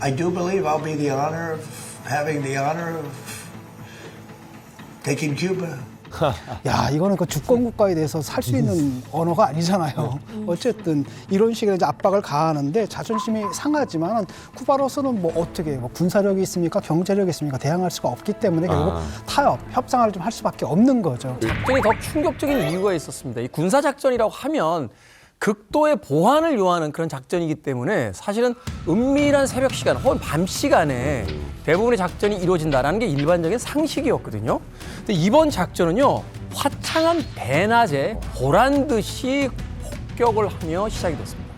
I do believe I'll be having the honor of taking Cuba. 야, 이거는 그 주권 국가에 대해서 살 수 있는 언어가 아니잖아요. 어쨌든 이런 식의 이제 압박을 가하는데 자존심이 상하지만 쿠바로서는 뭐 어떻게 뭐 군사력이 있습니까? 경제력이 있습니까? 대항할 수가 없기 때문에 결국 타협, 협상을 좀 할 수밖에 없는 거죠. 작전이 더 충격적인 이유가 있었습니다. 이 군사 작전이라고 하면 극도의 보안을 요하는 그런 작전이기 때문에 사실은 은밀한 새벽 시간 혹은 밤 시간에 대부분의 작전이 이루어진다는 게 일반적인 상식이었거든요. 근데 이번 작전은요, 화창한 대낮에 보란 듯이 폭격을 하며 시작이 됐습니다.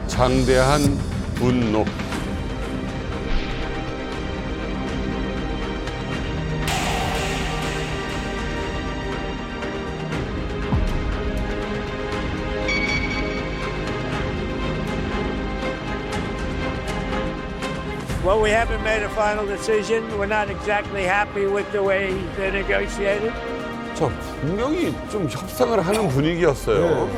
장대한 분노. Well, we haven't made a final decision. We're not exactly happy with the way they negotiated. 저 분명히 좀 협상을 하는 분위기였어요.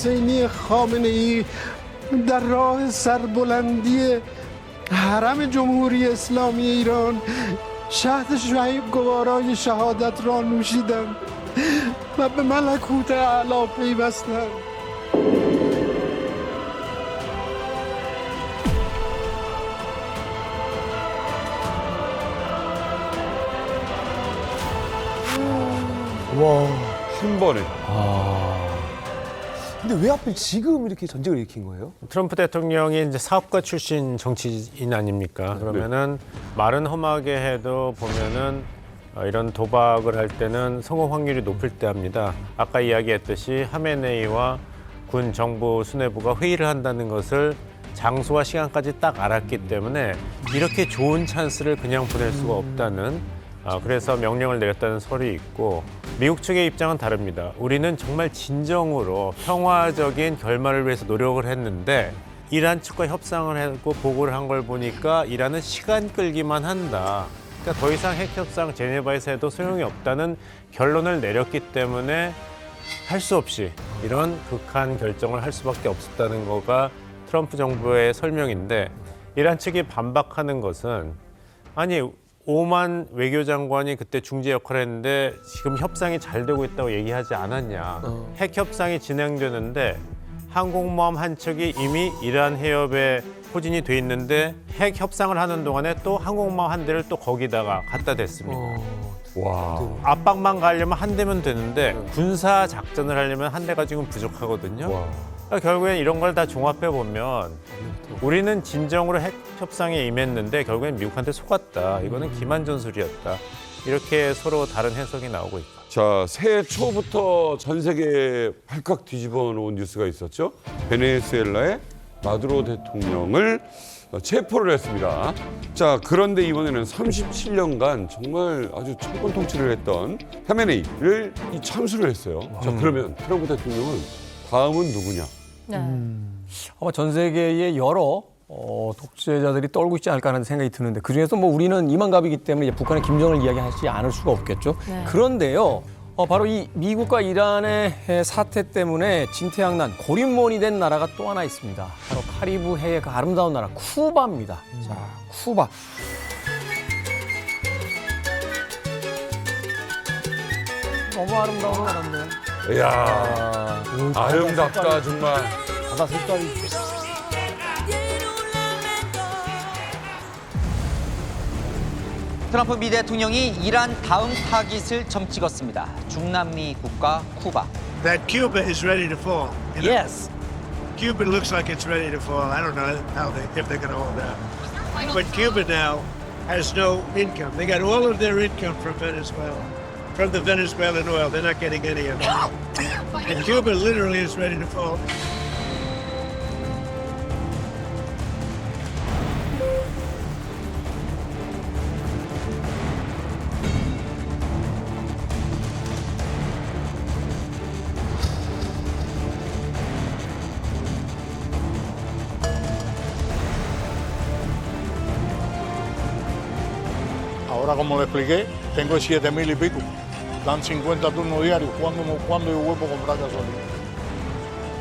حسینی خامنه ای در راه سربلندی حرم جمهوری اسلامی ایران شهد شعیب گوارای شهادت را نوشیدند و به ملکوت اعلی پیوستند. 한 번에. 근데 왜 하필 지금 이렇게 전쟁을 일으킨 거예요? 트럼프 대통령이 이제 사업가 출신 정치인 아닙니까? 그러면은 말은 험하게 해도 보면은 이런 도박을 할 때는 성공 확률이 높을 때 합니다. 아까 이야기했듯이 하메네이와 군 정부 수뇌부가 회의를 한다는 것을 장소와 시간까지 딱 알았기 때문에 이렇게 좋은 찬스를 그냥 보낼 수가 없다는 그래서 명령을 내렸다는 설이 있고 미국 측의 입장은 다릅니다. 우리는 정말 진정으로 평화적인 결말을 위해서 노력을 했는데 이란 측과 협상을 하고 보고를 한 걸 보니까 이란은 시간 끌기만 한다. 그러니까 더 이상 핵협상 제네바에서 해도 소용이 없다는 결론을 내렸기 때문에 할 수 없이 이런 극한 결정을 할 수밖에 없었다는 거가 트럼프 정부의 설명인데 이란 측이 반박하는 것은 아니 오만 외교장관이 그때 중재 역할을 했는데 지금 협상이 잘 되고 있다고 얘기하지 않았냐. 핵 협상이 진행되는데 항공모함 한 척이 이미 이란 해협에 포진이 돼 있는데 핵 협상을 하는 동안에 또 항공모함 한 대를 또 거기다가 갖다 댔습니다. 와. 압박만 가려면 한 대면 되는데 군사 작전을 하려면 한 대가 지금 부족하거든요. 그러니까 결국엔 이런 걸 다 종합해 보면 우리는 진정으로 핵 협상에 임했는데 결국엔 미국한테 속았다. 이거는 기만 전술이었다. 이렇게 서로 다른 해석이 나오고 있다. 자, 새해 초부터 전 세계에 발칵 뒤집어 놓은 뉴스가 있었죠. 베네수엘라의 마두로 대통령을 체포를 했습니다. 자, 그런데 이번에는 37년간 정말 아주 철권 통치를 했던 하메네이를 참수를 했어요. 자, 그러면 트럼프 대통령은 다음은 누구냐? 아마 전 세계의 여러 독재자들이 떨고 있지 않을까 하는 생각이 드는데 그중에서 뭐 우리는 이만갑이기 때문에 이제 북한의 김정을 이야기하지 않을 수가 없겠죠. 그런데요. 바로 이 미국과 이란의 사태 때문에 진퇴양난, 고립몬이 된 나라가 또 하나 있습니다. 바로 카리브 해의 그 아름다운 나라 쿠바입니다. 자, 쿠바. 너무 아름다운 나라인데. 이야, 아름답다 정말. 바다 색깔이 트럼프 미 대통령이 이란 다음 타깃을 점 찍었습니다. 중남미 국가 쿠바. That Cuba is ready to fall. You know? Yes. Cuba looks like it's ready to fall. I don't know if they're going to hold out. But Cuba now has no income. They got all of their income from Venezuela, from the Venezuelan oil. They're not getting any of it. And Cuba literally is ready to fall. Ahora, como le expliqué, tengo 7,000 y pico. Dan 50 turnos diarios. ¿Cuándo yo vuelvo a comprar gasolina?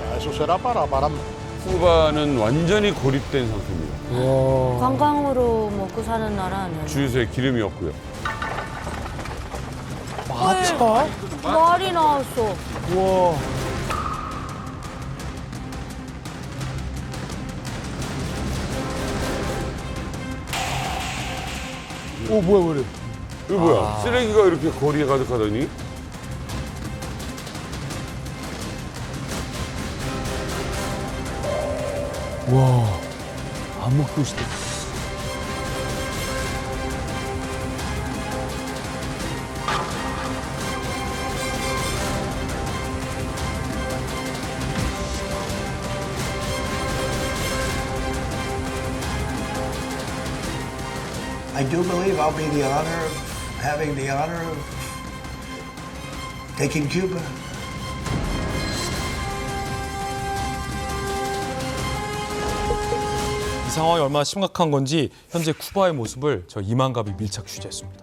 Ya, eso será para pararme. 쿠바는 완전히 고립된 상태입니다. 관광으로 먹고 사는 나라 아니에요? 주유소에 기름이 없고요. 마차? 말이 나왔어. 우와. 오, 뭐야. 이거 뭐야? 쓰레기가 이렇게 거리에 가득하더니? 와, 암흑도시다. I do believe I'll be the honor of having the honor of taking Cuba. 이 상황이 얼마나 심각한 건지 현재 쿠바의 모습을 저 이만갑이 밀착 취재했습니다.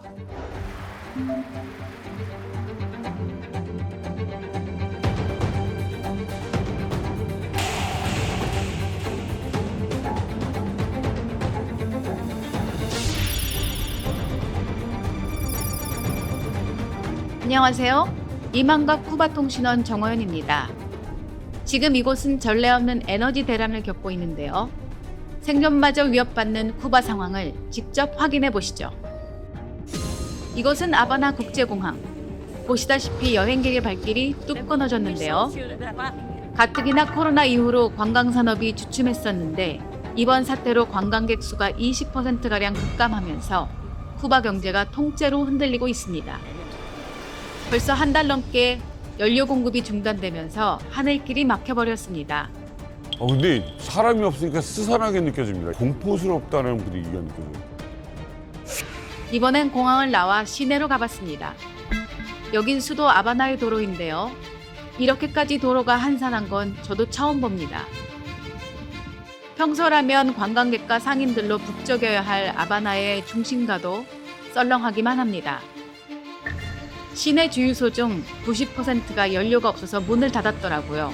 안녕하세요. 이만갑 쿠바통신원 정어연입니다. 지금 이곳은 전례 없는 에너지 대란을 겪고 있는데요. 생존마저 위협받는 쿠바 상황을 직접 확인해 보시죠. 이곳은 아바나 국제공항. 보시다시피 여행객의 발길이 뚝 끊어졌는데요. 가뜩이나 코로나 이후로 관광산업이 주춤했었는데 이번 사태로 관광객 수가 20%가량 급감하면서 쿠바 경제가 통째로 흔들리고 있습니다. 벌써 한 달 넘게 연료 공급이 중단되면서 하늘길이 막혀버렸습니다. 근데 사람이 없으니까 스산하게 느껴집니다. 공포스럽다는 분위기가 느껴져요. 이번엔 공항을 나와 시내로 가봤습니다. 여긴 수도 아바나의 도로인데요. 이렇게까지 도로가 한산한 건 저도 처음 봅니다. 평소라면 관광객과 상인들로 북적여야 할 아바나의 중심가도 썰렁하기만 합니다. 시내 주유소 중 90%가 연료가 없어서 문을 닫았더라고요.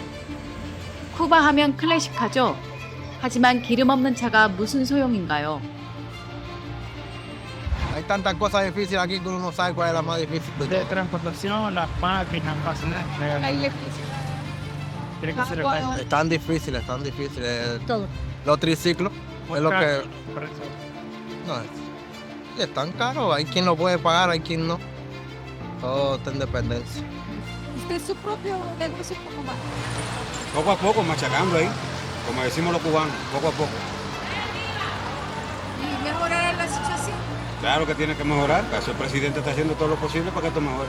쿠바 하면 클래식하죠? 하지만 기름 없는 차가 무슨 so용인가요? Hay tantas cosas difíciles aquí que uno no sabe cuál es la más difícil. De transportación, las máquinas, Están difíciles. Todo. Los triciclos es lo que... No, están caros. Hay quien lo puede pagar, hay quien no. Todo está en dependencia. ¿Usted su propio negocio cómo va? Poco a poco, machacando ahí, como decimos los cubanos, poco a poco. ¿Y mejorar la situación? Claro que tiene que mejorar, el presidente está haciendo todo lo posible para que esto mejore.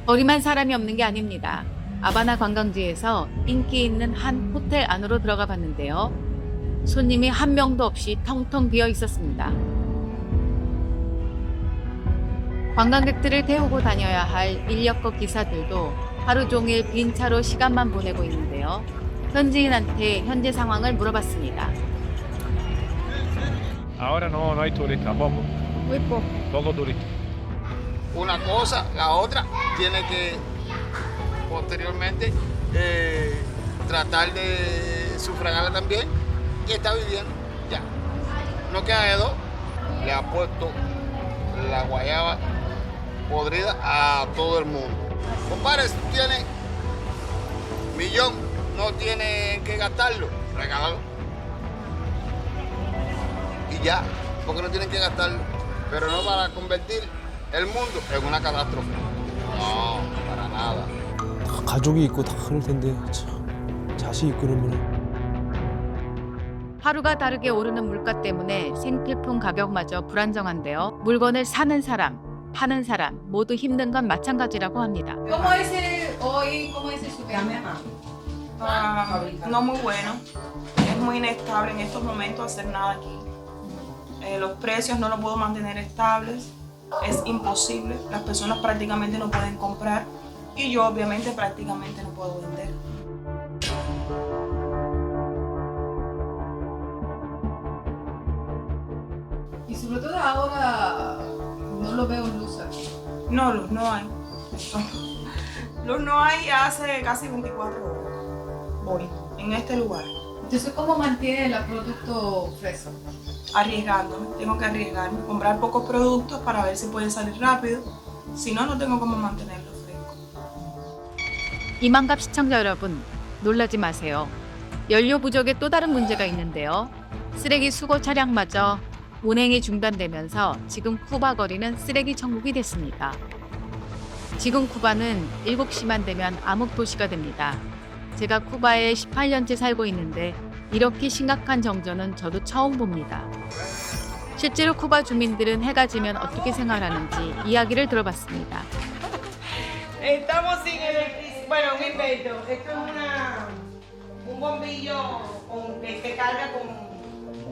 거리만 사람이 없는 게 아닙니다. 아바나 관광지에서 인기 있는 한 호텔 안으로 들어가 봤는데요. 손님이 한 명도 없이 텅텅 비어 있었습니다. 관광객들을 태우고 다녀야 할 인력거 기사들도 하루 종일 빈 차로 시간만 보내고 있는데요. 현지인한테 현재 상황을 물어봤습니다. Ahora no hay turistas, poco. Muy poco. Poco turistas. Una cosa, la otra, tiene que posteriormente tratar de sufragarla también y está viviendo ya. No queda de dos, le ha puesto la guayaba podrida a todo el mundo. Compadre, si tiene millón, no tiene que gastarlo, regálalo. Y ya, porque no tienen que gastarlo, pero no para convertir el mundo en una catástrofe. No, para nada. 가족이 있고 다 그럴 텐데 참 자식 있고 그러면 하루가 다르게 오르는 물가 때문에 생필품 가격마저 불안정한데요. 물건을 사는 사람, 파는 사람 모두 힘든 건 마찬가지라고 합니다. ¿Cómo es hoy? ¿Cómo es su venta? No muy bueno. Es muy inestable en estos momentos hacer nada aquí. Los precios no los puedo mantener estables. Es imposible. Las personas prácticamente no pueden comprar y yo obviamente prácticamente no puedo vender. Y sobre todo ahora no lo veo luz aquí. No, luz no hay. Luz no hay hace casi 24 horas. Voy en este lugar. Entonces, ¿cómo mantiene el producto fresco? Arriesgándome, tengo que arriesgarme, comprar pocos productos para ver si pueden salir rápido. Si no, no tengo cómo mantenerlo fresco. 이만갑 시청자 여러분, 놀라지 마세요. 연료 부족에 또 다른 문제가 있는데요. 쓰레기 수거 차량마저 운행이 중단되면서 지금 쿠바 거리는 쓰레기 천국이 됐습니다. 지금 쿠바는 7시만 되면 암흑 도시가 됩니다. 제가 쿠바에 18년째 살고 있는데 이렇게 심각한 정전은 저도 처음 봅니다. 실제로 쿠바 주민들은 해가 지면 어떻게 생활하는지 이야기를 들어봤습니다. Estamos sin electricidad. Bueno, un invento. Esto es un bombillo que carga con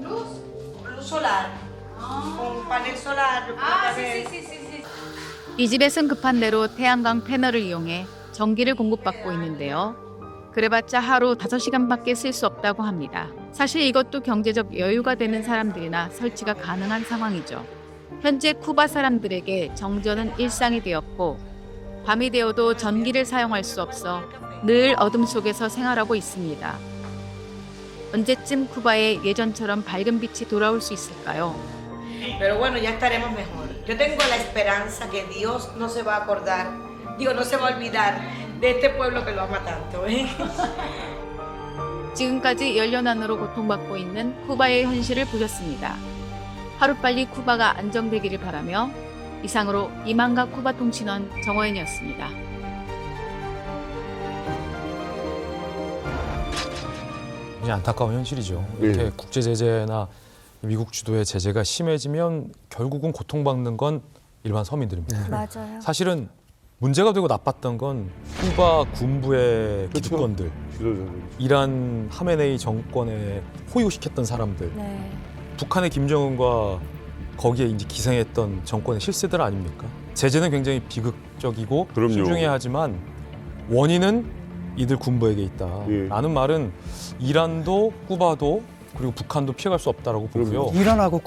luz solar. Con panel solar. 이 집에선 급한 대로 태양광 패널을 이용해 전기를 공급받고 있는데요. 그래봤자 하루 5시간밖에 쓸 수 없다고 합니다. 사실 이것도 경제적 여유가 되는 사람들이나 설치가 가능한 상황이죠. 현재 쿠바 사람들에게 정전은 일상이 되었고 밤이 되어도 전기를 사용할 수 없어 늘 어둠 속에서 생활하고 있습니다. 언제쯤 쿠바에 예전처럼 밝은 빛이 돌아올 수 있을까요? Pero bueno, ya estaremos mejor. Yo tengo la esperanza que Dios no se va a acordar, no se va a olvidar de este pueblo que lo ama tanto. 지금까지 연료난으로 고통받고 있는 쿠바의 현실을 보셨습니다. 하루빨리 쿠바가 안정되기를 바라며 이상으로 이만갑 쿠바 통신원 정호연이었습니다. 굉장히 안타까운 현실이죠. 이렇게 국제 제재나 미국 주도의 제재가 심해지면 결국은 고통받는 건 일반 서민들입니다. 맞아요. 사실은 문제가 되고 나빴던 건 쿠바 군부의 기득권들, 이란 하메네이 정권에 호유시켰던 사람들, 북한의 김정은과 거기에 이제 기생했던 정권의 실세들 아닙니까? 제재는 굉장히 비극적이고 신중해야 하지만 원인은 이들 군부에게 있다라는 말은 이란도 쿠바도 그리고 북한도 피해갈 수 없다라고 보고요. 이란하고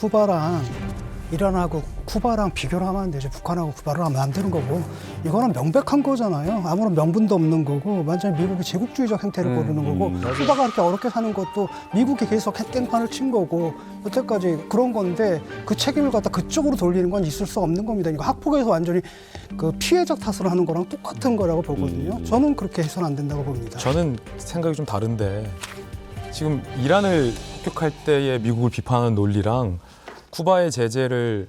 쿠바랑 비교를 하면 안 되죠. 북한하고 쿠바를 하면 안 되는 거고. 이거는 명백한 거잖아요. 아무런 명분도 없는 거고 완전히 미국이 제국주의적 행태를 보이는 거고 쿠바가 그렇게 어렵게 사는 것도 미국이 계속 깽판을 친 거고 여태까지 그런 건데 그 책임을 갖다 그쪽으로 돌리는 건 있을 수 없는 겁니다. 이거 학폭에서 완전히 그 피해자 탓을 하는 거랑 똑같은 거라고 보거든요. 저는 그렇게 해서는 안 된다고 봅니다. 저는 생각이 좀 다른데 지금 이란을 폭격할 때의 미국을 비판하는 논리랑 쿠바의 제재를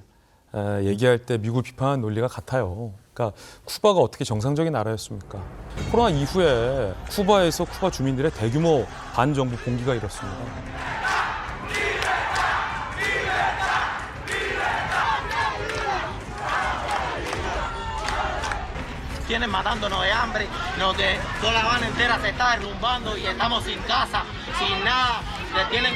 얘기할 때 미국을 비판하는 논리가 같아요. 그러니까 쿠바가 어떻게 정상적인 나라였습니까? 코로나 이후에 쿠바에서 쿠바 주민들의 대규모 반정부 봉기가 일었습니다. Tienen matándonos de hambre, toda La Habana entera se está derrumbando y estamos sin casa, sin nada. Tienen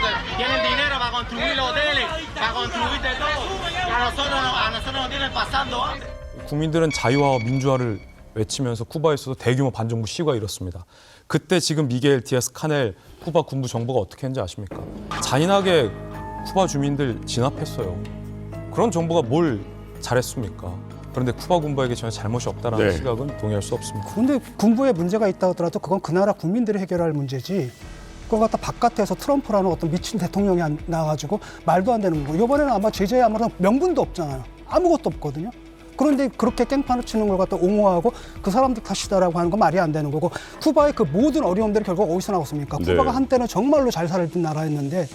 dinero para construir hoteles, para construir de todo. Y a nosotros nos tienen pasando hambre. 국민들은 자유화와 민주화를 외치면서 쿠바에서도 대규모 반정부 시위가 일었습니다. 그때 지금 미겔 디아스 카넬 쿠바 군부 정부가 어떻게 했는지 아십니까? 잔인하게 쿠바 주민들 진압했어요. 그런 정부가 뭘 잘했습니까? 그런데 쿠바 군부에게 전혀 잘못이 없다는 시각은 동의할 수 없습니다. 그런데 군부에 문제가 있다 하더라도 그건 그 나라 국민들이 해결할 문제지. 그걸 갖다 바깥에서 트럼프라는 어떤 미친 대통령이 나와가지고 말도 안 되는 거고 이번에는 아마 제재에 아무런 명분도 없잖아요. 아무것도 없거든요. 그런데 그렇게 깽판을 치는 걸 갖다 옹호하고 그 사람들 탓이다라고 하는 건 말이 안 되는 거고 쿠바의 그 모든 어려움들이 결국 어디서 나왔습니까? 쿠바가 한때는 정말로 잘 살던 나라였는데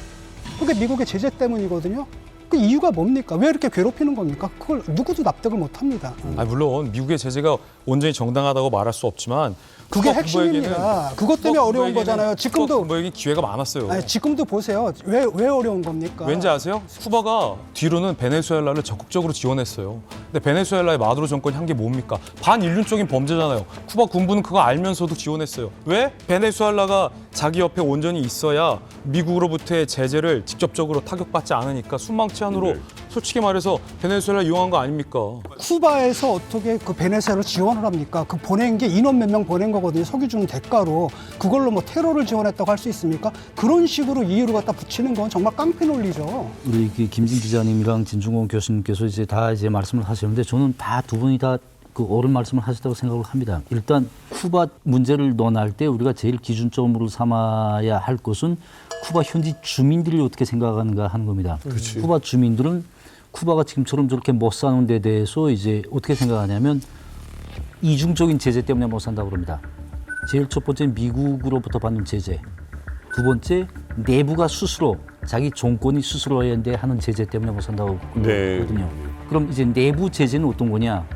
그게 미국의 제재 때문이거든요. 그 이유가 뭡니까? 왜 이렇게 괴롭히는 겁니까? 그걸 누구도 납득을 못 합니다. 물론 미국의 제재가 온전히 정당하다고 말할 수 없지만 그게 쿠바 핵심입니다. 그것 때문에 어려운 거잖아요. 지금도 군부에게 기회가 많았어요. 아니, 지금도 보세요. 왜 어려운 겁니까? 왠지 아세요? 쿠바가 뒤로는 베네수엘라를 적극적으로 지원했어요. 근데 베네수엘라의 마두로 정권이 한 게 뭡니까? 반인륜적인 범죄잖아요. 쿠바 군부는 그거 알면서도 지원했어요. 왜? 베네수엘라가 자기 옆에 온전히 있어야 미국으로부터의 제재를 직접적으로 타격받지 않으니까 순망치 안으로 솔직히 말해서 베네수엘라 이용한 거 아닙니까? 쿠바에서 어떻게 그 베네수엘라를 지원을 합니까? 그 보낸 게 인원 몇 명 보낸 거거든요. 석유 주는 대가로. 그걸로 뭐 테러를 지원했다고 할 수 있습니까? 그런 식으로 이유를 갖다 붙이는 건 정말 깡패 논리죠. 우리 김진 기자님이랑 진중권 교수님께서 이제 다 이제 말씀을 하셨는데 저는 다 두 분이 다 그 옳은 말씀을 하셨다고 생각을 합니다. 일단 쿠바 문제를 논할 때 우리가 제일 기준점으로 삼아야 할 것은 쿠바 현지 주민들이 어떻게 생각하는가 하는 겁니다. 그치. 쿠바 주민들은 쿠바가 지금처럼 저렇게 못 사는 데 대해서 이제 어떻게 생각하냐면 이중적인 제재 때문에 못 산다고 그럽니다. 제일 첫 번째 미국으로부터 받는 제재. 두 번째 내부가 스스로 자기 정권이 스스로 해야 하는 제재 때문에 못 산다고 그러거든요. 그럼 이제 내부 제재는 어떤 거냐?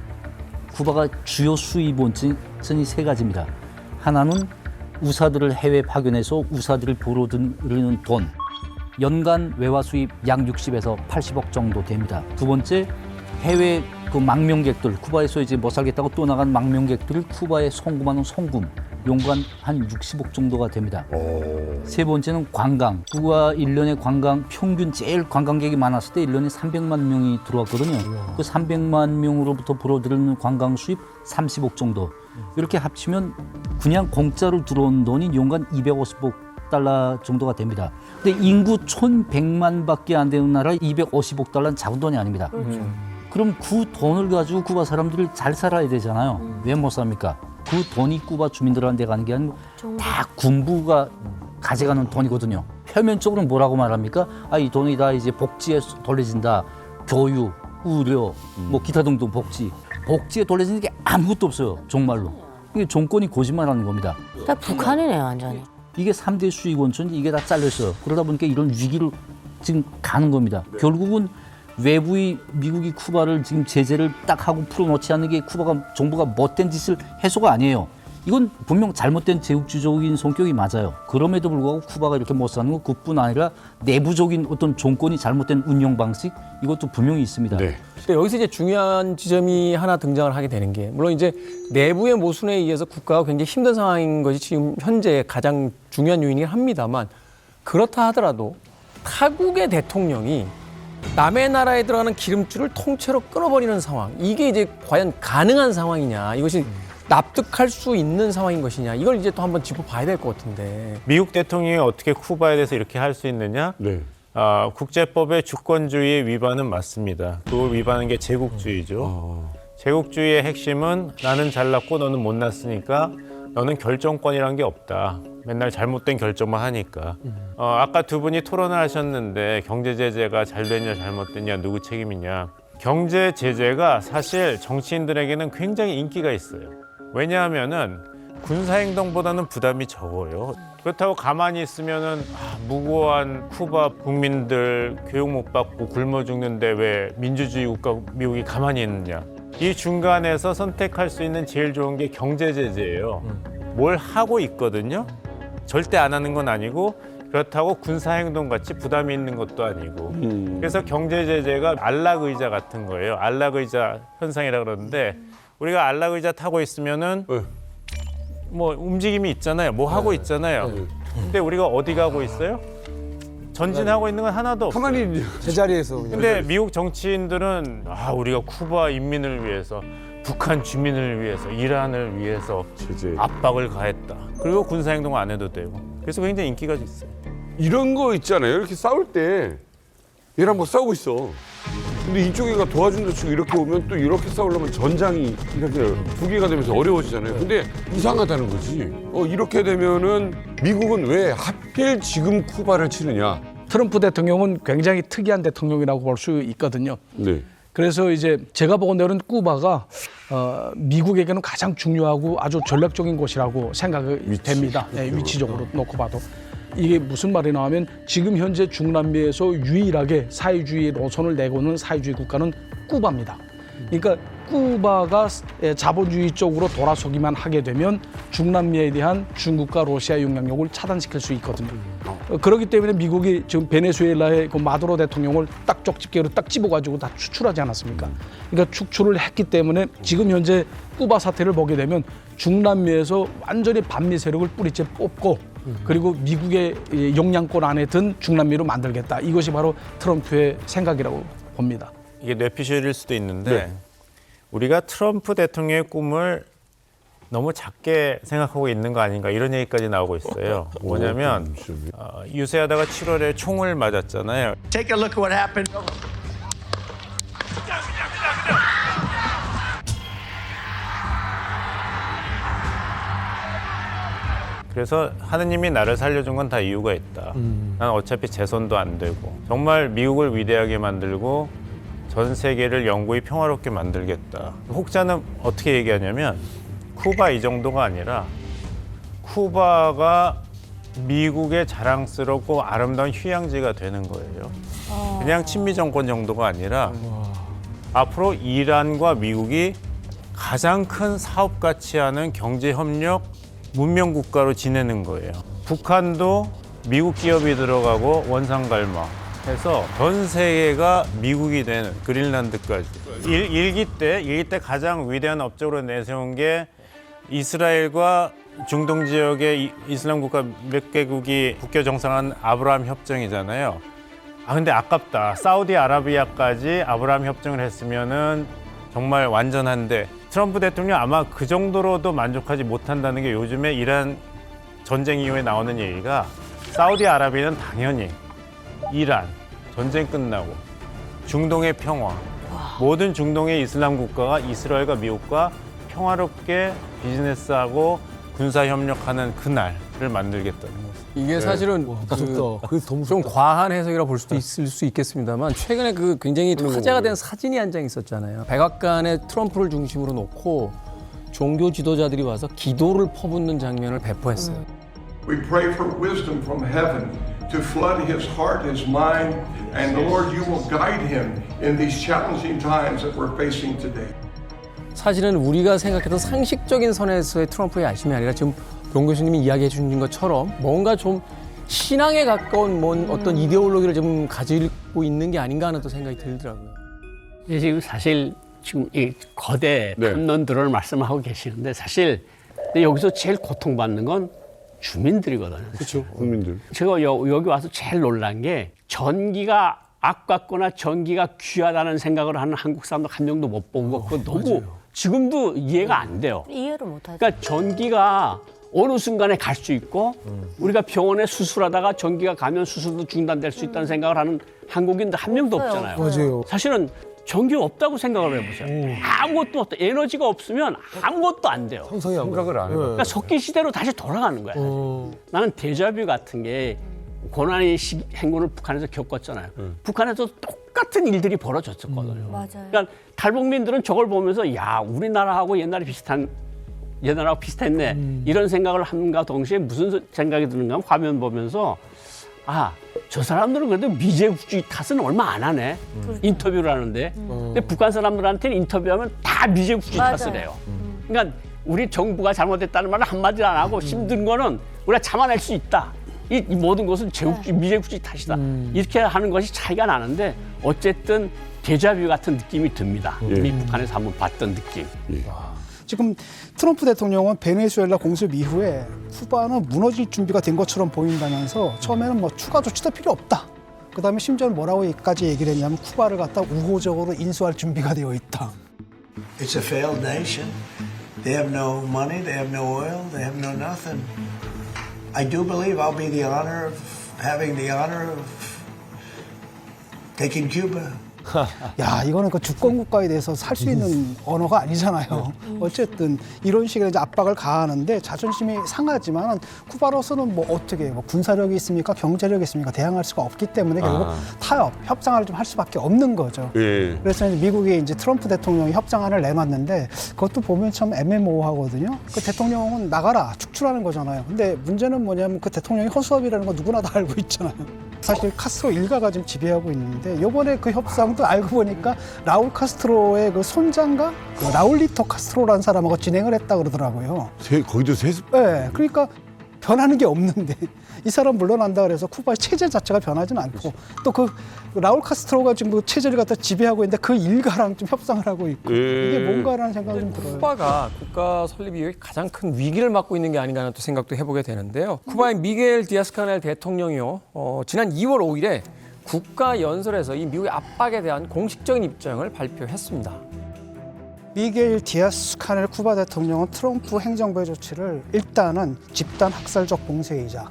쿠바가 주요 수입 원천이 세 가지입니다. 하나는 우사들을 해외 파견해서 우사들을 보러 들이는 돈. 연간 외화 수입 약 60에서 80억 정도 됩니다. 두 번째, 해외 그 망명객들, 쿠바에서 이제 못 살겠다고 떠나간 망명객들을 쿠바에 송금하는 송금. 연간 한 60억 정도가 됩니다. 세 번째는 관광. 쿠바 1년에 관광 평균 제일 관광객이 많았을 때 1년에 300만 명이 들어왔거든요. 그 300만 명으로부터 불어들이는 관광 수입 30억 정도. 이렇게 합치면 그냥 공짜로 들어온 돈이 연간 250억 달러 정도가 됩니다. 근데 인구 1,100만밖에 안 되는 나라 250억 달러는 작은 돈이 아닙니다. 그럼 그 돈을 가지고 쿠바 사람들이 잘 살아야 되잖아요. 왜 못 삽니까? 그 돈이 쿠바 주민들한테 가는 게 아니고 다 군부가 가져가는 돈이거든요. 표면적으로 뭐라고 말합니까? 아, 이 돈이 다 이제 복지에 돌려진다. 교육, 의료, 뭐 기타 등등 복지. 복지에 돌려지는 게 아무것도 없어요. 정말로. 이게 정권이 거짓말하는 겁니다. 다 북한이네요, 완전히. 이게 3대 수익 원천 이게 다 잘렸어요. 그러다 보니까 이런 위기를 지금 가는 겁니다. 결국은 외부의 미국이 쿠바를 지금 제재를 딱 하고 풀어놓지 않는 게 쿠바가 정부가 못된 짓을 해서가 아니에요. 이건 분명 잘못된 제국주의적인 성격이 맞아요. 그럼에도 불구하고 쿠바가 이렇게 못 사는 건 그뿐 아니라 내부적인 어떤 정권이 잘못된 운영 방식 이것도 분명히 있습니다. 근데 여기서 이제 중요한 지점이 하나 등장을 하게 되는 게 물론 이제 내부의 모순에 의해서 국가가 굉장히 힘든 상황인 것이 지금 현재 가장 중요한 요인이긴 합니다만 그렇다 하더라도 타국의 대통령이 남의 나라에 들어가는 기름줄을 통째로 끊어버리는 상황. 이게 이제 과연 가능한 상황이냐. 이것이 납득할 수 있는 상황인 것이냐. 이걸 이제 또 한번 짚어봐야 될 것 같은데. 미국 대통령이 어떻게 쿠바에 대해서 이렇게 할 수 있느냐? 국제법의 주권주의 위반은 맞습니다. 그 위반한 게 제국주의죠. 제국주의의 핵심은 나는 잘났고 너는 못났으니까 너는 결정권이란 게 없다. 맨날 잘못된 결정만 하니까. 아까 두 분이 토론을 하셨는데 경제 제재가 잘 됐냐 잘못됐냐 누구 책임이냐. 경제 제재가 사실 정치인들에게는 굉장히 인기가 있어요. 왜냐하면은 군사행동보다는 부담이 적어요. 그렇다고 가만히 있으면은 무고한 쿠바 국민들 교육 못 받고 굶어 죽는데 왜 민주주의 국가 미국이 가만히 있느냐. 이 중간에서 선택할 수 있는 제일 좋은 게 경제 제재예요. 뭘 하고 있거든요. 절대 안 하는 건 아니고 그렇다고 군사행동 같이 부담이 있는 것도 아니고 그래서 경제 제재가 안락의자 같은 거예요. 안락의자 현상이라 그러는데 우리가 안락의자 타고 있으면은 뭐 움직임이 있잖아요. 뭐 하고 있잖아요. 근데 우리가 어디 가고 있어요? 전진하고 있는 건 하나도 없어요. 가만히 제자리에서. 근데 미국 정치인들은 우리가 쿠바 인민을 위해서 북한 주민을 위해서 이란을 위해서 압박을 가했다. 그리고 군사행동 안 해도 되고. 그래서 굉장히 인기가 있어요. 이런 거 있잖아요. 이렇게 싸울 때 얘랑 뭐 싸우고 있어. 근데 이쪽에가 도와준다 치고 이렇게 오면 또 이렇게 싸우려면 전장이 이렇게 두 개가 되면서 어려워지잖아요. 근데 이상하다는 거지. 이렇게 되면은 미국은 왜 하필 지금 쿠바를 치느냐. 트럼프 대통령은 굉장히 특이한 대통령이라고 볼 수 있거든요. 네. 그래서 이제 제가 보건대로는 쿠바가 미국에게는 가장 중요하고 아주 전략적인 곳이라고 생각이 됩니다. 네, 위치적으로 놓고 봐도. 이게 무슨 말이냐 하면 지금 현재 중남미에서 유일하게 사회주의 노선을 내고 있는 사회주의 국가는 쿠바입니다. 그러니까 쿠바가 자본주의 쪽으로 돌아서기만 하게 되면 중남미에 대한 중국과 러시아의 영향력을 차단시킬 수 있거든요. 그렇기 때문에 미국이 지금 베네수엘라의 그 마두로 대통령을 딱 쪽집게로 딱 집어가지고 다 추출하지 않았습니까? 그러니까 추출을 했기 때문에 지금 현재 쿠바 사태를 보게 되면 중남미에서 완전히 반미 세력을 뿌리째 뽑고 그리고 미국의 영향권 안에 든 중남미로 만들겠다. 이것이 바로 트럼프의 생각이라고 봅니다. 이게 뇌피셜일 수도 있는데 우리가 트럼프 대통령의 꿈을 너무 작게 생각하고 있는 거 아닌가 이런 얘기까지 나오고 있어요. 뭐냐면 유세하다가 7월에 총을 맞았잖아요. Take a look at what happened. 그래서 하느님이 나를 살려준 건 다 이유가 있다. 난 어차피 재선도 안 되고 정말 미국을 위대하게 만들고 전 세계를 영구히 평화롭게 만들겠다. 혹자는 어떻게 얘기하냐면 쿠바 이 정도가 아니라 쿠바가 미국의 자랑스럽고 아름다운 휴양지가 되는 거예요. 그냥 친미 정권 정도가 아니라 앞으로 이란과 미국이 가장 큰 사업같이 하는 경제협력 문명 국가로 지내는 거예요. 북한도 미국 기업이 들어가고 원상갈마 해서 전 세계가 미국이 되는 그린란드까지. 일기 때 가장 위대한 업적으로 내세운 게 이스라엘과 중동 지역의 이슬람 국가 몇 개국이 국교 정상한 아브라함 협정이잖아요. 근데 아깝다. 사우디아라비아까지 아브라함 협정을 했으면은 정말 완전한데 트럼프 대통령 아마 그 정도로도 만족하지 못한다는 게 요즘에 이란 전쟁 이후에 나오는 얘기가 사우디아라비아는 당연히 이란 전쟁 끝나고 중동의 평화 모든 중동의 이슬람 국가가 이스라엘과 미국과 평화롭게 비즈니스하고 군사 협력하는 그날을 만들겠다는 거죠. 이게 사실은 좀 과한 해석이라 볼 수도 있을 수 있겠습니다만 최근에 그 굉장히 화제가 된 사진이 한 장 있었잖아요. 백악관에 트럼프를 중심으로 놓고 종교 지도자들이 와서 기도를 퍼붓는 장면을 배포했어요. We pray for wisdom from heaven to flood his heart, his mind, and Lord, you will guide him in these challenging times that we're facing today. 사실은 우리가 생각했던 상식적인 선에서의 트럼프의 야심이 아니라 지금 동 교수님이 이야기해 주신 것처럼 뭔가 좀 신앙에 가까운 어떤 이데올로기를 좀 가지고 있는 게 아닌가 하는 또 생각이 들더라고요. 지금 사실 지금 이 거대 탐론들을 말씀하고 계시는데 사실 여기서 제일 고통받는 건 주민들이거든요. 그렇죠. 국민들. 제가 여기 와서 제일 놀란 게 전기가 아깝거나 전기가 귀하다는 생각을 하는 한국 사람도 한 명도 못 보고 그거 너무 지금도 이해가 안 돼요. 이해를 못 하죠. 그러니까 전기가 어느 순간에 갈 수 있고 우리가 병원에 수술하다가 전기가 가면 수술도 중단될 수 있다는 생각을 하는 한국인도 한 명도 없잖아요. 맞아요. 사실은 전기가 없다고 생각을 해보세요. 아무것도 없다. 에너지가 없으면 아무것도 안 돼요. 생각을 안 해요. 그러니까 석기 시대로 다시 돌아가는 거야. 나는 데자뷰 같은 게 고난의 행군을 북한에서 겪었잖아요. 북한에서 똑같은 일들이 벌어졌었거든요. 맞아요. 그러니까 탈북민들은 저걸 보면서 야 우리나라하고 옛날하고 비슷했네 이런 생각을 함과 동시에 무슨 생각이 드는가 하면 화면 보면서 저 사람들은 그래도 미제국주의 탓은 얼마 안 하네. 인터뷰를 하는데 근데 북한 사람들한테는 인터뷰하면 다 미제국주의 탓을 해요. 그러니까 우리 정부가 잘못했다는 말을 한마디도 안 하고 힘든 거는 우리가 참아낼 수 있다. 이 모든 것은 미제국주의 탓이다. 이렇게 하는 것이 차이가 나는데 어쨌든 데자뷰 같은 느낌이 듭니다. 이 북한에서 한번 봤던 느낌. 지금 트럼프 대통령은 베네수엘라 공습 이후에 쿠바는 무너질 준비가 된 것처럼 보인다면서 처음에는 뭐 추가 조치도 필요 없다. 그다음에 심지어는 뭐라고까지 얘기를 했냐면 쿠바를 갖다 우호적으로 인수할 준비가 되어 있다. It's a failed nation. They have no money, they have no oil, they have no nothing. I do believe I'll be having the honor of taking Cuba. 야, 이거는 그 주권 국가에 대해서 살 수 있는 언어가 아니잖아요. 어쨌든 이런 식의 이제 압박을 가하는데 자존심이 상하지만 쿠바로서는 뭐 어떻게 군사력이 있습니까? 경제력이 있습니까? 대항할 수가 없기 때문에 결국 타협, 협상을 좀 할 수밖에 없는 거죠. 그래서 이제 미국이 이제 트럼프 대통령이 협상안을 내놨는데 그것도 보면 참 애매모호하거든요. 그 대통령은 나가라, 축출하는 거잖아요. 근데 문제는 뭐냐면 그 대통령이 허수아비라는 거 누구나 다 알고 있잖아요. 사실 카스트로 일가가 지금 지배하고 있는데 이번에 그 협상도 알고 보니까 라울 카스트로의 그 손자인가 그 라울리토 카스트로라는 사람하고 진행을 했다 그러더라고요. 거기도 세습. 네, 그러니까 변하는 게 없는데 이 사람 물러난다 그래서 쿠바의 체제 자체가 변하지는 않고 또 그 라울 카스트로가 지금 그 체제를 갖다 지배하고 있는데 그 일가랑 좀 협상을 하고 있고 이게 뭔가라는 생각이 좀 들어요. 쿠바가 국가 설립 이후에 가장 큰 위기를 맞고 있는 게 아닌가 하는 또 생각도 해보게 되는데요. 쿠바의 미겔 디아스카넬 대통령이요. 지난 2월 5일에 국가 연설에서 이 미국의 압박에 대한 공식적인 입장을 발표했습니다. 미겔 디아스카넬 쿠바 대통령은 트럼프 행정부의 조치를 일단은 집단 학살적 봉쇄이자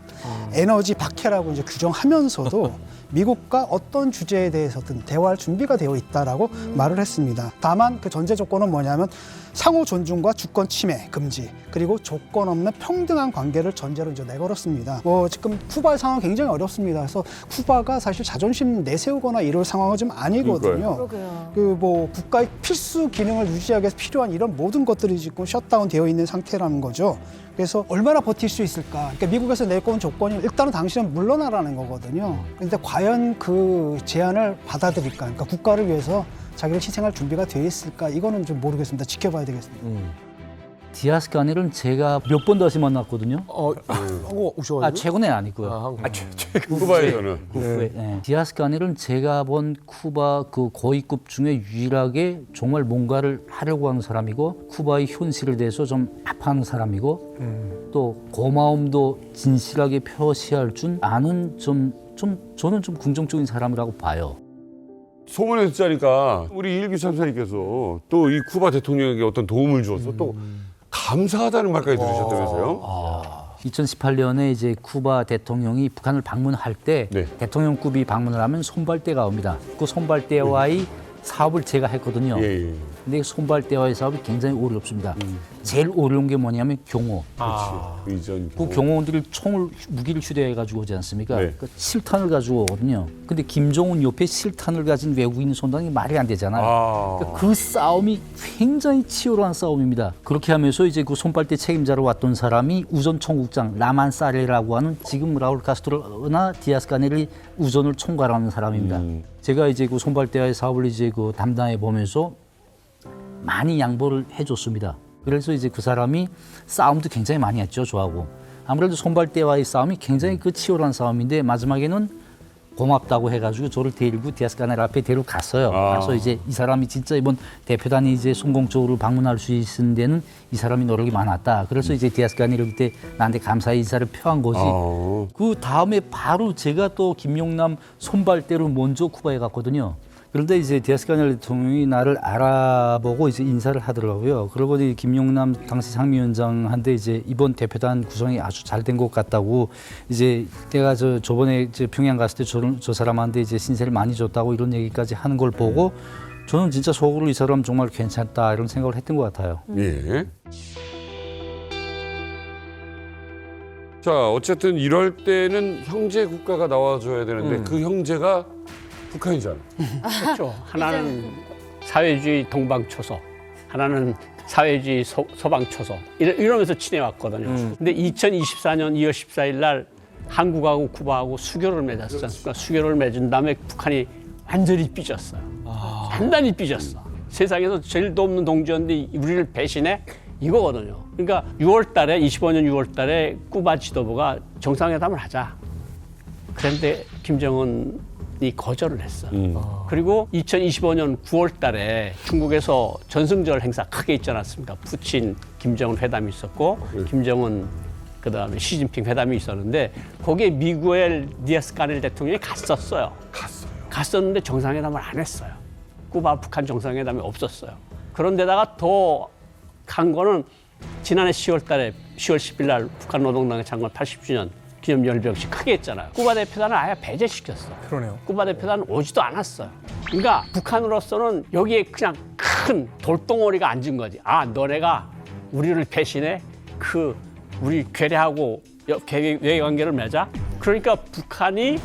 에너지 박해라고 이제 규정하면서도 미국과 어떤 주제에 대해서든 대화할 준비가 되어 있다라고 말을 했습니다. 다만 그 전제 조건은 뭐냐면 상호 존중과 주권 침해 금지 그리고 조건 없는 평등한 관계를 전제로 이제 내걸었습니다. 지금 쿠바의 상황 굉장히 어렵습니다. 그래서 쿠바가 사실 자존심 내세우거나 이럴 상황은 좀 아니거든요. 그 뭐 국가의 필수 기능을 유지하기 위해서 필요한 이런 모든 것들이 지금 셧다운 되어 있는 상태라는 거죠. 그래서 얼마나 버틸 수 있을까? 그러니까 미국에서 내건 조건이 일단은 당신은 물러나라는 거거든요. 그런데 과연 그 제안을 받아들일까? 그러니까 국가를 위해서 자기를 희생할 준비가 되어 있을까? 이거는 좀 모르겠습니다. 지켜봐야 되겠습니다. 디아스카넬은 제가 몇 번 다시 만났거든요. 최근에 아니고요. 쿠바에서는. 네. 디아스카넬은 제가 본 쿠바 그 고위급 중에 유일하게 정말 뭔가를 하려고 하는 사람이고 쿠바의 현실에 대해서 좀 아파하는 사람이고 또 고마움도 진실하게 표시할 줄 아는 저는 좀 긍정적인 사람이라고 봐요. 소문에 듣자니까 우리 일기 참사님께서 또 이 쿠바 대통령에게 어떤 도움을 주어서 또 감사하다는 말까지 들으셨다면서요? 2018년에 이제 쿠바 대통령이 북한을 방문할 때 대통령급이 방문을 하면 손발대가 옵니다. 그 손발대와의 사업을 제가 했거든요. 근데 손발대와의 사업이 굉장히 어렵습니다. 제일 어려운 게 뭐냐면 경호. 그 경호원들이 무기를 휴대해가지고 오지 않습니까? 그 실탄을 가지고 오거든요. 근데 김정은 옆에 실탄을 가진 외국인 손당이 말이 안 되잖아요. 그러니까 그 싸움이 굉장히 치열한 싸움입니다. 그렇게 하면서 이제 그 손발대 책임자로 왔던 사람이 우전 총국장 라만사레라고 하는 지금 라울 카스트로나 디아스카넬이 우전을 총괄하는 사람입니다. 제가 이제 그 손발대와의 사업을 이제 그 담당해 보면서 많이 양보를 해줬습니다. 그래서 이제 그 사람이 싸움도 굉장히 많이 했죠, 저하고. 아무래도 손발대와의 싸움이 굉장히 그 치열한 싸움인데 마지막에는 고맙다고 해가지고 저를 데리고 디아스카넬 앞에 데려갔어요. 그래서 이제 이 사람이 진짜 이번 대표단이 이제 성공적으로 방문할 수 있는 데는 이 사람이 노력이 많았다. 그래서 이제 디아스카넬이 그때 나한테 감사의 인사를 표한 거지. 그 다음에 바로 제가 또 김용남 손발대로 먼저 쿠바에 갔거든요. 그런데 이제 디아스카넬 대통령이 나를 알아보고 이제 인사를 하더라고요. 그러고 이제 김용남 당시 상무위원장한테 이제 이번 대표단 구성이 아주 잘 된 것 같다고 이제 내가 저번에 이제 평양 갔을 때 저 사람한테 이제 신세를 많이 줬다고 이런 얘기까지 하는 걸 보고 저는 진짜 속으로 이 사람 정말 괜찮다 이런 생각을 했던 것 같아요. 예. 자, 어쨌든 이럴 때는 형제 국가가 나와줘야 되는데 그 형제가 북한이잖아. 그렇죠. 하나는 사회주의 동방초소, 하나는 사회주의 서방초소 이러면서 지내왔거든요. 근데 2024년 2월 14일 날 한국하고 쿠바하고 수교를 맺었지 않습니까? 수교를 맺은 다음에 북한이 완전히 삐졌어요. 단단히 삐졌어. 세상에서 제일 돕는 동지였는데 우리를 배신해? 이거거든요. 그러니까 6월 달에 25년 6월 달에 쿠바 지도부가 정상회담을 하자. 그런데 김정은이 거절을 했어. 그리고 2025년 9월 달에 중국에서 전승절 행사 크게 있지 않았습니까? 푸친, 김정은 회담이 있었고 김정은 그다음에 시진핑 회담이 있었는데 거기에 미구엘 디아스카넬 대통령이 갔었어요. 갔었는데 정상회담을 안 했어요. 쿠바 북한 정상회담이 없었어요. 그런데다가 더 간 거는 지난해 10월 10일 날 북한 노동당의 창건 80주년 기념 열병식 크게 했잖아요. 쿠바 대표단을 아예 배제시켰어. 그러네요. 쿠바 대표단은 오지도 않았어요. 그러니까 북한으로서는 여기에 그냥 큰 돌덩어리가 앉은 거지. 너네가 우리를 배신해? 우리 괴뢰하고 외관계를 맺자? 그러니까 북한이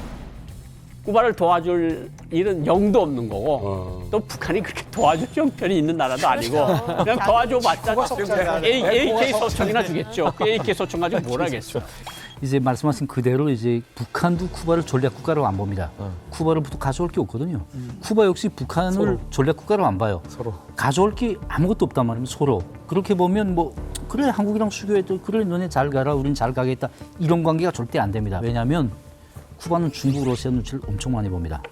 쿠바를 도와줄 일은 영도 없는 거고 또 북한이 그렇게 도와줄 형편이 있는 나라도 아니고 그냥 도와줘봤자 AK 소총이나 주겠죠. 그 AK 소총 가지고 뭘 하겠어. 이제 말씀하신 그대로 이제 북한도 쿠바를 전략 국가로 안 봅니다. 쿠바를 부터 가져올 게 없거든요. 쿠바 역시 북한을 서로. 전략 국가로 안 봐요. 서로. 가져올 게 아무것도 없단 말입니다. 서로. 그렇게 보면 뭐 그래 한국이랑 수교해도 그래 너네 잘 가라 우린 잘 가겠다 이런 관계가 절대 안 됩니다. 왜냐하면 쿠바는 중국, 러시아 눈치를 엄청 많이 봅니다.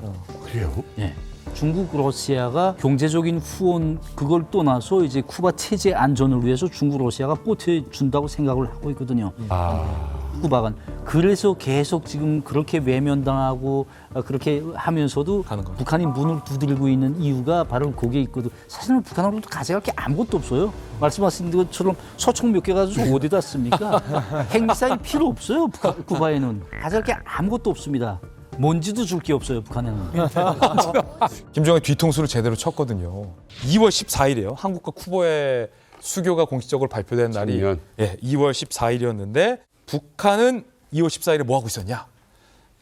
그래요? 예. 중국, 러시아가 경제적인 후원 그걸 떠나서 이제 쿠바 체제 안전을 위해서 중국, 러시아가 보태준다고 생각을 하고 있거든요. 쿠바가. 그래서 계속 지금 그렇게 외면당하고 그렇게 하면서도 북한이 문을 두드리고 있는 이유가 바로 거기에 있거든. 사실은 북한으로도 가져갈 게 아무것도 없어요. 말씀하신 것처럼 소총 몇 개 가지고 어디다 씁니까? 핵미사일 필요 없어요. 쿠바에는. 가져갈 게 아무것도 없습니다. 먼지도 줄 게 없어요, 북한에는. 김정은 뒤통수를 제대로 쳤거든요. 2월 14일이에요. 한국과 쿠바의 수교가 공식적으로 발표된 날이 2월 14일이었는데 북한은 2월 14일에 뭐 하고 있었냐?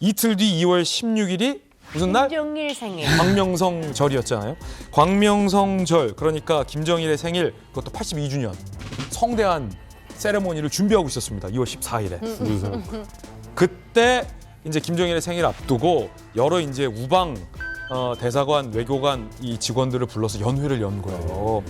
이틀 뒤 2월 16일이 무슨 날? 김정일 생일. 광명성절이었잖아요. 광명성절, 그러니까 김정일의 생일, 그것도 82주년. 성대한 세레모니를 준비하고 있었습니다. 2월 14일에. 그때 이제 김정일의 생일 앞두고 여러 이제 우방 대사관, 외교관 이 직원들을 불러서 연회를 연 거예요.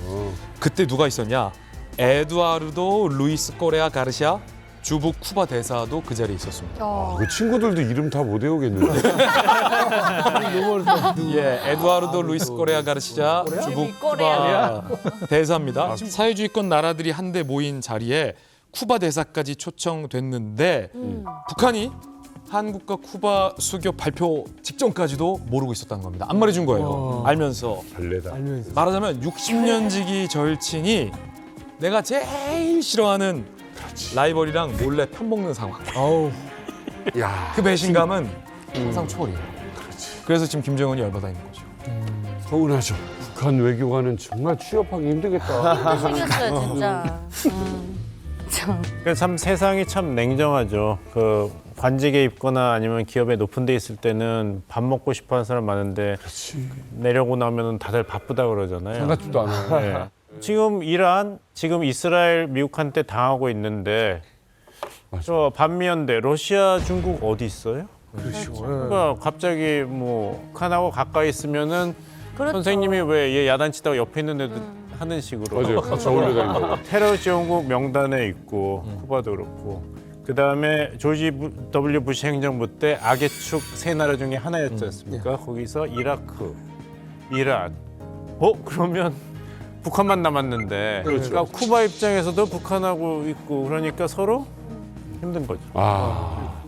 그때 누가 있었냐? 에두아르도 루이스 꼬레아 가르시아 주북 쿠바 대사도 그 자리에 있었습니다. 그 친구들도 이름 다 못 외우겠는데. 예, 에두아르도 루이스 꼬레아 가르시아 주북 쿠바 대사입니다. 사회주의권 나라들이 한데 모인 자리에 쿠바 대사까지 초청됐는데 북한이 한국과 쿠바 수교 발표 직전까지도 모르고 있었다는 겁니다. 안 말해준 거예요. 알면서. 말하자면 60년 지기 절친이 내가 제일 싫어하는 라이벌이랑 몰래 편먹는 상황. 그 배신감은 항상 초월이에요. 그래서 지금 김정은이 열받아 있는 거죠. 서운하죠. 북한 외교관은 정말 취업하기 힘들겠다. 생겼어요, 진짜. 참 세상이 참 냉정하죠. 그 관직에 있거나 아니면 기업에 높은 데 있을 때는 밥 먹고 싶어 하는 사람 많은데 내려고 나면 다들 바쁘다 그러잖아요. 생각지도 않아요. 네. 지금 이란, 지금 이스라엘, 미국한테 당하고 있는데 저 반미연대 러시아, 중국 어디 있어요? 그러니까 갑자기 뭐 북한하고 가까이 있으면은 그렇죠. 선생님이 왜 얘 야단치다가 옆에 있는 애도 하는 식으로 맞아요. 같이 어울려다니고. 테러 지원국 명단에 있고 쿠바도 그렇고 그다음에 조지 W 부시 행정부 때 악의 축 세 나라 중에 하나였지 않습니까? 거기서 이라크, 이란. 그러면 북한만 남았는데 그러니까 쿠바 입장에서도 북한하고 있고 그러니까 서로 힘든 거죠.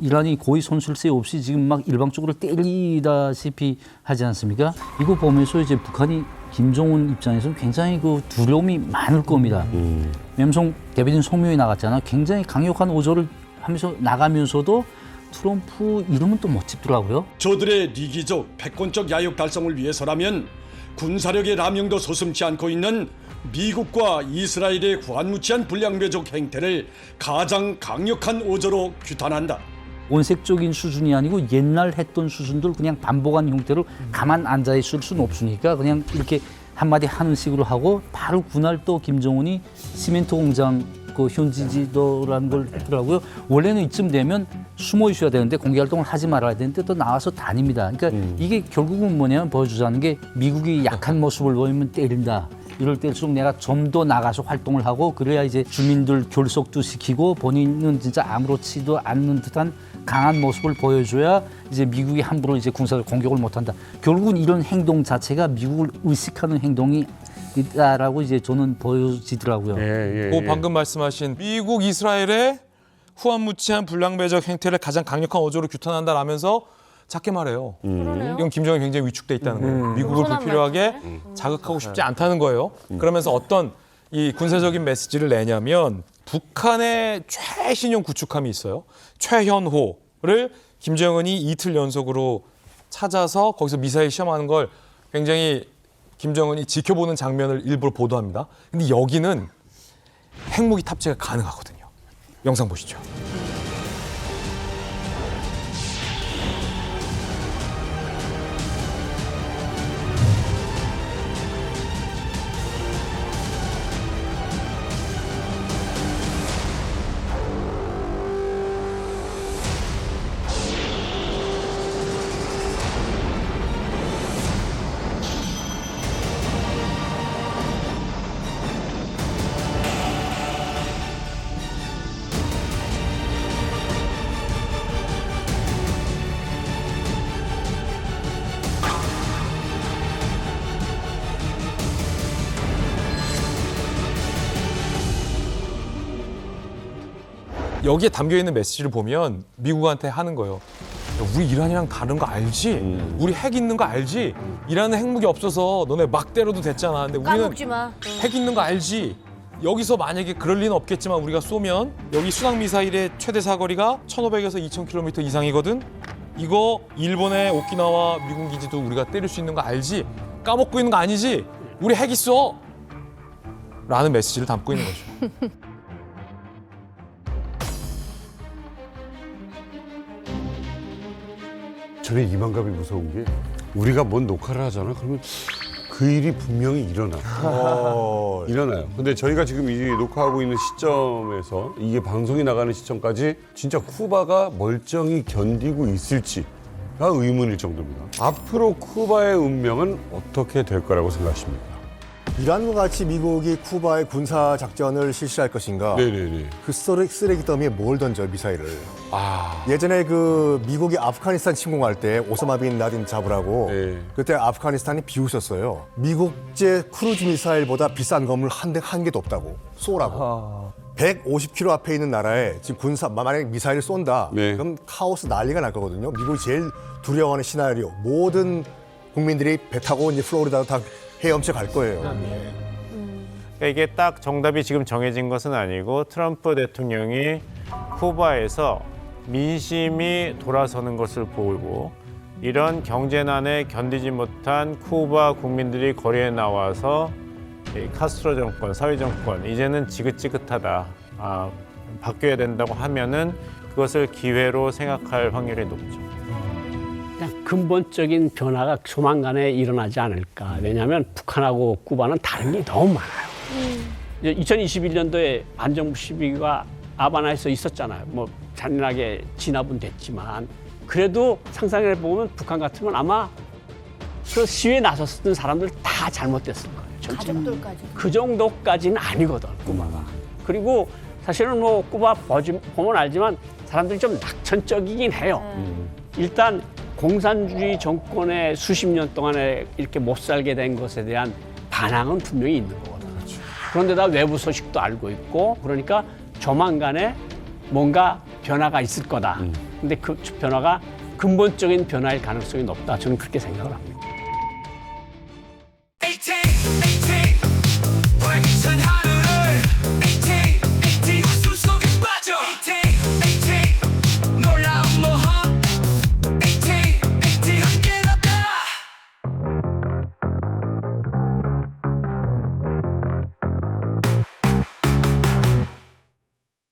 이란이 거의 손쓸 새 없이 지금 막 일방적으로 때리다시피 하지 않습니까? 이거 보면서 이제 북한이 김정은 입장에서는 굉장히 그 두려움이 많을 겁니다. 왜냐면 대변인 성명이 나갔잖아요. 굉장히 강력한 오조를 하면서 나가면서도 트럼프 이름은 또 못 짚더라고요. 저들의 리기적, 패권적 야욕 달성을 위해서라면 군사력의 남용도 서슴지 않고 있는 미국과 이스라엘의 구한무치한 불량배적 행태를 가장 강력한 오조로 규탄한다. 원색적인 수준이 아니고 옛날 했던 수준들 그냥 반복한 형태로 가만 앉아 있을 수는 없으니까 그냥 이렇게 한마디 하는 식으로 하고 바로 그날 또 김정은이 시멘트 공장 그 현지 지도라는 걸 했더라고요. 원래는 이쯤 되면 숨어 있어야 되는데 공개 활동을 하지 말아야 되는데 또 나와서 다닙니다. 그러니까 이게 결국은 뭐냐면 보여주자는 게 미국이 약한 모습을 보이면 때린다. 이럴 때일수록 내가 좀 더 나가서 활동을 하고 그래야 이제 주민들 결속도 시키고 본인은 진짜 아무렇지도 않는 듯한 강한 모습을 보여줘야 이제 미국이 함부로 이제 군사적 공격을 못한다. 결국은 이런 행동 자체가 미국을 의식하는 행동이 있다라고 이제 저는 보여지더라고요. 방금 말씀하신 미국, 이스라엘의 후한무치한 불량배적 행태를 가장 강력한 어조로 규탄한다라면서 작게 말해요. 이건 김정은이 굉장히 위축돼 있다는 거예요. 미국을 불필요하게 자극하고 싶지 않다는 거예요. 그러면서 어떤 이 군사적인 메시지를 내냐면 북한의 최신형 구축함이 있어요. 최현호를 김정은이 이틀 연속으로 찾아서 거기서 미사일 시험하는 걸 굉장히 김정은이 지켜보는 장면을 일부러 보도합니다. 근데 여기는 핵무기 탑재가 가능하거든요. 영상 보시죠. 여기에 담겨 있는 메시지를 보면 미국한테 하는 거예요. 야, 우리 이란이랑 다른 거 알지? 우리 핵 있는 거 알지? 이란은 핵무기 없어서 너네 막 때려도 됐잖아. 근데 우리는 까먹지 마. 핵 있는 거 알지? 여기서 만약에 그럴 리는 없겠지만 우리가 쏘면 여기 순항 미사일의 최대 사거리가 1,500에서 2,000km 이상이거든. 이거 일본의 오키나와 미군 기지도 우리가 때릴 수 있는 거 알지? 까먹고 있는 거 아니지? 우리 핵 있어! 라는 메시지를 담고 있는 거죠. 저는 이만감이 무서운 게 우리가 뭔 녹화를 하잖아. 그러면 그 일이 분명히 일어나요. 근데 저희가 지금 이 녹화하고 있는 시점에서 이게 방송이 나가는 시점까지 진짜 쿠바가 멀쩡히 견디고 있을지가 의문일 정도입니다. 앞으로 쿠바의 운명은 어떻게 될 거라고 생각하십니까? 이란과 같이 미국이 쿠바에 군사 작전을 실시할 것인가? 네네네. 그 쓰레기 더미에 뭘 던져 미사일을? 예전에 그 미국이 아프가니스탄 침공할 때 오사마 빈 라딘 잡으라고 그때 아프가니스탄이 비웃었어요. 미국제 크루즈 미사일보다 비싼 건물 한 개도 없다고 쏘라고. 150km 앞에 있는 나라에 지금 만약에 미사일을 쏜다. 그럼 카오스 난리가 날 거거든요. 미국이 제일 두려워하는 시나리오. 모든 국민들이 배 타고 이제 플로리다로 다 헤엄쳐 갈 거예요. 그러니까 이게 딱 정답이 지금 정해진 것은 아니고 트럼프 대통령이 쿠바에서 민심이 돌아서는 것을 보고 이런 경제난에 견디지 못한 쿠바 국민들이 거리에 나와서 이 카스트로 정권, 사회 정권 이제는 지긋지긋하다, 바뀌어야 된다고 하면은 그것을 기회로 생각할 확률이 높죠. 그냥 근본적인 변화가 조만간에 일어나지 않을까. 왜냐하면 북한하고 쿠바는 다른 게 너무 많아요. 2021년도에 반정부 시위가 아바나에서 있었잖아요. 뭐 잔인하게 진압은 됐지만 그래도 상상해 보면 북한 같으면 아마 그 시위에 나섰던 사람들 다 잘못됐을 거예요. 전체. 가족들까지. 그 정도까지는 아니거든, 쿠바가. 그리고 사실은 뭐 쿠바 보면 알지만 사람들이 좀 낙천적이긴 해요. 일단 공산주의 정권에 수십 년 동안에 이렇게 못 살게 된 것에 대한 반항은 분명히 있는 거거든요. 그런데다 외부 소식도 알고 있고 그러니까 조만간에 뭔가 변화가 있을 거다. 근데 그 변화가 근본적인 변화일 가능성이 높다. 저는 그렇게 생각을 합니다.